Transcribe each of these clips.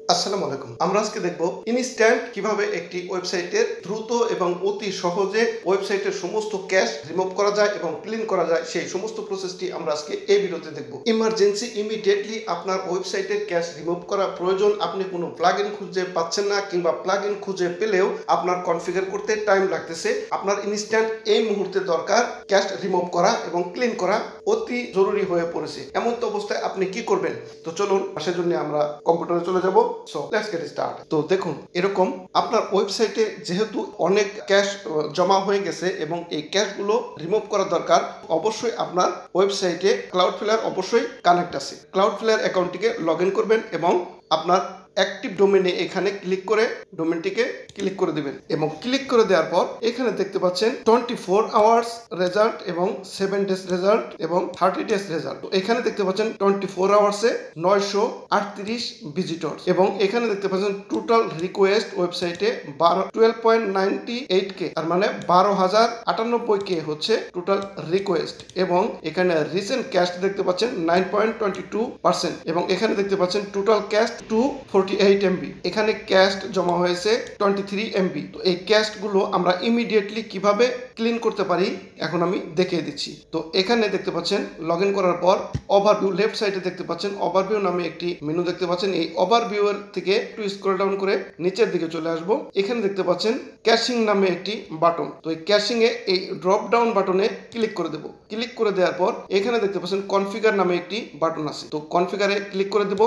আসসালামু আলাইকুম। আমরা আজকে দেখব ইনস্ট্যান্ট কিভাবে একটি ওয়েবসাইটের দ্রুত এবং অতি সহজে ওয়েবসাইটের সমস্ত ক্যাশ রিমুভ করা যায় এবং ক্লিন করা যায়, সেই সমস্ত প্রসেসটি আমরা আজকে এই ভিডিওতে দেখব। ইমার্জেন্সি ইমিডিয়েটলি আপনার ওয়েবসাইটের ক্যাশ রিমুভ করা প্রয়োজন, আপনি কোনো প্লাগইন খুঁজে পাচ্ছেন না কিংবা প্লাগইন খুঁজে পেলেও আপনার কনফিগার করতে টাইম লাগতেছে, আপনার ইনস্ট্যান্ট এই মুহূর্তে দরকার ক্যাশ রিমুভ করা এবং ক্লিন করা অতি জরুরি হয়ে পড়েছে। এমন তো অবস্থায় আপনি কি করবেন? তো চলুন সেজন্য আমরা কম্পিউটারে চলে যাব। So let's get start. তো দেখুন, এরকম আপনার ওয়েবসাইটে যেহেতু অনেক ক্যাশ জমা হয়ে গেছে এবং এই ক্যাশগুলো রিমুভ করা দরকার, অবশ্যই আপনার ওয়েবসাইটে ক্লাউডফ্লায়ার অবশ্যই কানেক্ট আছে। ক্লাউডফ্লায়ার অ্যাকাউন্টটিকে লগ ইন করবেন এবং আপনার অ্যাক্টিভ ডোমেনে এখানে ক্লিক করে ডোমেনটিকে ক্লিক করে দিবেন এবং ক্লিক করে দেওয়ার পর এখানে দেখতে পাচ্ছেন 24 আওয়ার্স রেজাল্ট এবং 7 ডেজ রেজাল্ট এবং 30 ডেজ রেজাল্ট। তো এখানে দেখতে পাচ্ছেন 24 আওয়ার্সে 938 ভিজিটর এবং এখানে দেখতে পাচ্ছেন টোটাল রিকোয়েস্ট ওয়েবসাইটে 12.98k, তার মানে 12,098k হচ্ছে টোটাল রিকোয়েস্ট। এবং এখানে রিসেন্ট ক্যাশ দেখতে পাচ্ছেন 9.22% এবং এখানে দেখতে পাচ্ছেন টোটাল ক্যাশ 248 MB। এখানে ক্যাশ জমা হয়েছে 23 MB। তো এই ক্যাশ গুলো আমরা ইমিডিয়েটলি কিভাবে ক্লিন করতে পারি এখন আমি দেখিয়ে দিচ্ছি। তো এখানে দেখতে পাচ্ছেন লগ ইন করার পর ওভারভিউ, লেফট সাইডে দেখতে পাচ্ছেন ওভারভিউ নামে একটি মেনু দেখতে পাচ্ছেন। এই ওভারভিউ এর থেকে একটু স্ক্রল ডাউন করে নিচের দিকে চলে আসব। এখানে দেখতে পাচ্ছেন ক্যাশিং নামে একটি বাটন। তো এই ক্যাশিং এ এই ড্রপ ডাউন বাটনে ক্লিক করে দেব। ক্লিক করে দেওয়ার পর এখানে দেখতে পাচ্ছেন কনফিগার নামে একটি বাটন আছে। তো কনফিগারে ক্লিক করে দেব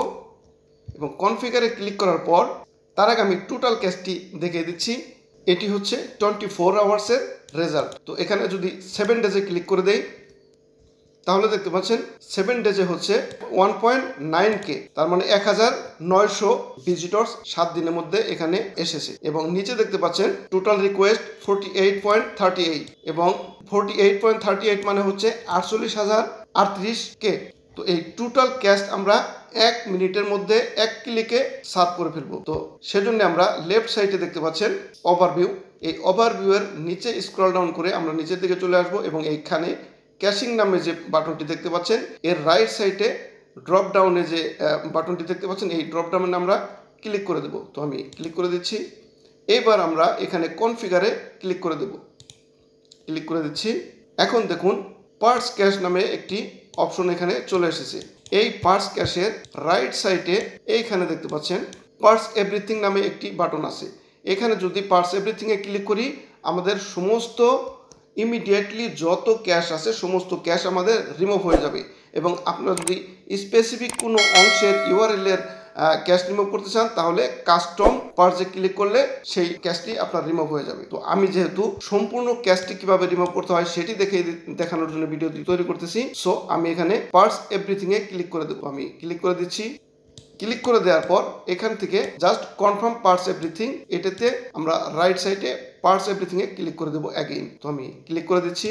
এবং কনফিগারে ক্লিক করার পর তার আগে আমি টোটাল ক্যাশটি দেখিয়ে দিচ্ছি। এটি হচ্ছে 24 আওয়ার্সের রেজাল্ট। তো এখানে যদি 7 ডেজে ক্লিক করে দেই তাহলে দেখতে পাচ্ছেন 7 ডেজে হচ্ছে 1.9k, তার মানে 1900 ভিজিটরস 7 দিনের মধ্যে এখানে এসেছে। এবং নিচে দেখতে পাচ্ছেন টোটাল রিকোয়েস্ট 48.38 এবং 48.38 মানে হচ্ছে 48,038k। তো এই টোটাল ক্যাশ আমরা 1 মিনিটের মধ্যে 1 ক্লিকে সার্ভ করে ফেলবো। তো সেজন্য আমরা লেফট সাইডে দেখতে পাচ্ছেন ওভারভিউ, এই ওভারভিউ এর নিচে স্ক্রল ডাউন করে আমরা নিচের দিকে চলে আসবো এবং এইখানে ক্যাশিং নামে যে বাটনটি দেখতে পাচ্ছেন এর রাইট সাইডে ড্রপ ডাউনে যে বাটনটি দেখতে পাচ্ছেন এই ড্রপ ডাউনে আমরা ক্লিক করে দেব। তো আমি ক্লিক করে দিচ্ছি। এবার আমরা এখানে কনফিগারে ক্লিক করে দেব। ক্লিক করে দিচ্ছি। এখন দেখুন পার্স ক্যাশ নামে একটি অপশন এখানে চলে এসেছে। এই পার্স ক্যাশের রাইট সাইডে এইখানে দেখতে পাচ্ছেন পার্স এভরিথিং নামে একটি বাটন আছে। এখানে যদি পার্স এভরিথিংয়ে ক্লিক করি আমাদের সমস্ত ইমিডিয়েটলি যত ক্যাশ আছে সমস্ত ক্যাশ আমাদের রিমুভ হয়ে যাবে। এবং আপনারা যদি স্পেসিফিক কোনো অংশের ইউআরএল এর ক্যাশ রিমুভ করতে চান তাহলে কাস্টম পার্সে ক্লিক করলে সেই ক্যাশটি আপনার রিমুভ হয়ে যাবে। তো আমি যেহেতু সম্পূর্ণ ক্যাশটি কিভাবে রিমুভ করতে হয় সেটি দেখানোর জন্য ভিডিও তৈরি করতেছি, সো আমি এখানে পার্স এভরিথিং এ ক্লিক করে দেবো। আমি ক্লিক করে দিচ্ছি। ক্লিক করে দেওয়ার পর এখান থেকে জাস্ট কনফার্ম পার্স এভরিথিং, এটাতে আমরা রাইট সাইডে পার্স এভরিথিং এ ক্লিক করে দেবো অ্যাগেইন। তো আমি ক্লিক করে দিচ্ছি।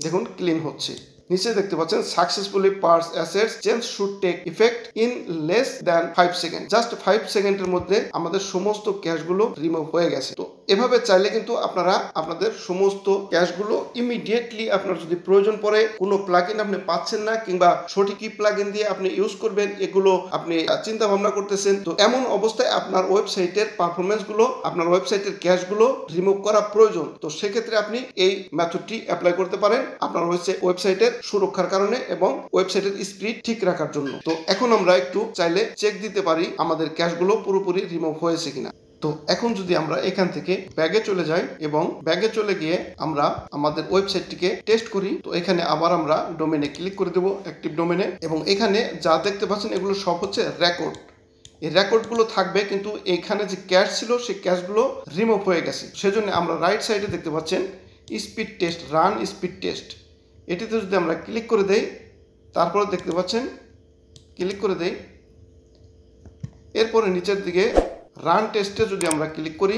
দেখুন ক্লিন হচ্ছে। নিচে দেখতে পাচ্ছেন successfully parse assets change should take effect in less than 5 second. Just 5 সেকেন্ডের মধ্যে আমাদের সমস্ত ক্যাশগুলো রিমুভ হয়ে গেছে। তো এভাবে চাইলে কিন্তু আপনারা আপনাদের সমস্ত ক্যাশগুলো ইমিডিয়েটলি, আপনার যদি প্রয়োজন পড়ে কোনো প্লাগইন আপনি পাচ্ছেন না কিংবা সঠিক কি প্লাগইন দিয়ে আপনি ইউজ করবেন এগুলো আপনি চিন্তা ভাবনা করতেছেন, তো এমন অবস্থায় আপনার ওয়েবসাইটের পারফরমেন্সগুলো, আপনার ওয়েবসাইটের ক্যাশগুলো রিমুভ করা প্রয়োজন। তো সেক্ষেত্রে আপনি এই মেথডটি অ্যাপ্লাই করতে পারেন আপনার ওয়েবসাইটের সুরক্ষার কারণে এবং ওয়েবসাইটের স্পিড ঠিক রাখার জন্য। তো এখন আমরা একটু চাইলে চেক দিতে পারি আমাদের ক্যাশগুলো পুরোপুরি রিমুভ হয়েছে কিনা। তো এখন যদি আমরা এখান থেকে ব্যাগে চলে যাই এবং ব্যাগে চলে গিয়ে আমরা আমাদের ওয়েবসাইটটিকে টেস্ট করি, তো এখানে আবার আমরা ডোমেনে ক্লিক করে দেবো, অ্যাক্টিভ ডোমেনে। এবং এখানে যা দেখতে পাচ্ছেন এগুলো সব হচ্ছে রেকর্ড। এই রেকর্ডগুলো থাকবে কিন্তু এখানে যে ক্যাশ ছিল সেই ক্যাশগুলো রিমুভ হয়ে গেছে। সেজন্য আমরা রাইট সাইডে দেখতে পাচ্ছেন speed test, run speed test, এটিতে যদি আমরা ক্লিক করে দেই তারপরে দেখতে পাচ্ছেন ক্লিক করে দেই, এরপরে নিচের দিকে রান টেস্টে যদি আমরা ক্লিক করি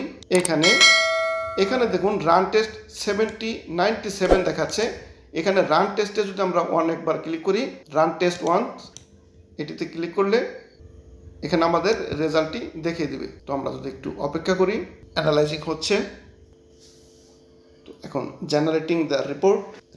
এখানে দেখুন রান টেস্ট 97 দেখাচ্ছে। এখানে রান টেস্টে যদি আমরা একবার ক্লিক করি, রান টেস্ট 1 এটিতে ক্লিক করলে এখানে আমাদের রেজাল্টটি দেখিয়ে দিবে। তো আমরা যদি একটু অপেক্ষা করি, অ্যানালাইজিং হচ্ছে। তো এখন জেনারেটিং দ্য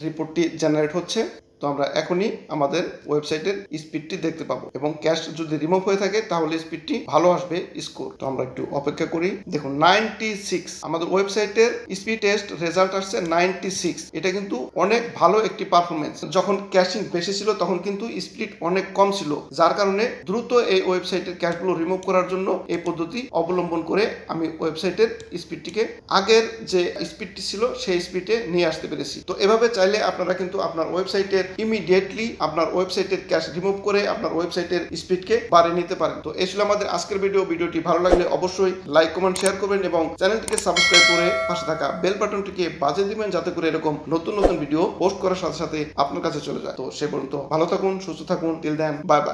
রিপোর্টটি জেনারেট হচ্ছে। তো আমরা এখনই আমাদের ওয়েবসাইটের স্পিডটি দেখতে পাবো এবং ক্যাশ যদি রিমুভ হয়ে থাকে তাহলে স্পিডটি ভালো আসবে স্কোর। তো আমরা একটু অপেক্ষা করি। দেখুন 96 আমাদের ওয়েবসাইটের স্পিড টেস্ট রেজাল্ট আসছে 96। এটা কিন্তু অনেক ভালো একটি পারফরমেন্স। যখন ক্যাশিং বেশি ছিল তখন কিন্তু স্পিড অনেক কম ছিল, যার কারণে দ্রুত এই ওয়েবসাইটের ক্যাশগুলো রিমুভ করার জন্য এই পদ্ধতি অবলম্বন করে আমি ওয়েবসাইটের স্পিডটিকে আগের যে স্পিডটি ছিল সেই স্পিডে নিয়ে আসতে পেরেছি। তো এভাবে চাইলে আপনারা কিন্তু আপনার ওয়েবসাইটের ইমিডিয়েটলি আপনার ওয়েবসাইটের ক্যাশ রিমুভ করে আপনার ওয়েবসাইটের স্পিডকে বাড়িয়ে নিতে পারেন। তো এই ছিল আমাদের আজকের ভিডিওটি ভালো লাগলে অবশ্যই লাইক কমেন্ট শেয়ার করবেন এবং চ্যানেলটিকে সাবস্ক্রাইব করে পাশে থাকা বেল বাটনটিকে বাজিয়ে দিবেন, যাতে করে এরকম নতুন নতুন ভিডিও পোস্ট করার সাথে সাথে আপনার কাছে চলে যায়। তো সে পর্যন্ত ভালো থাকুন, সুস্থ থাকুন। Till then, bye by.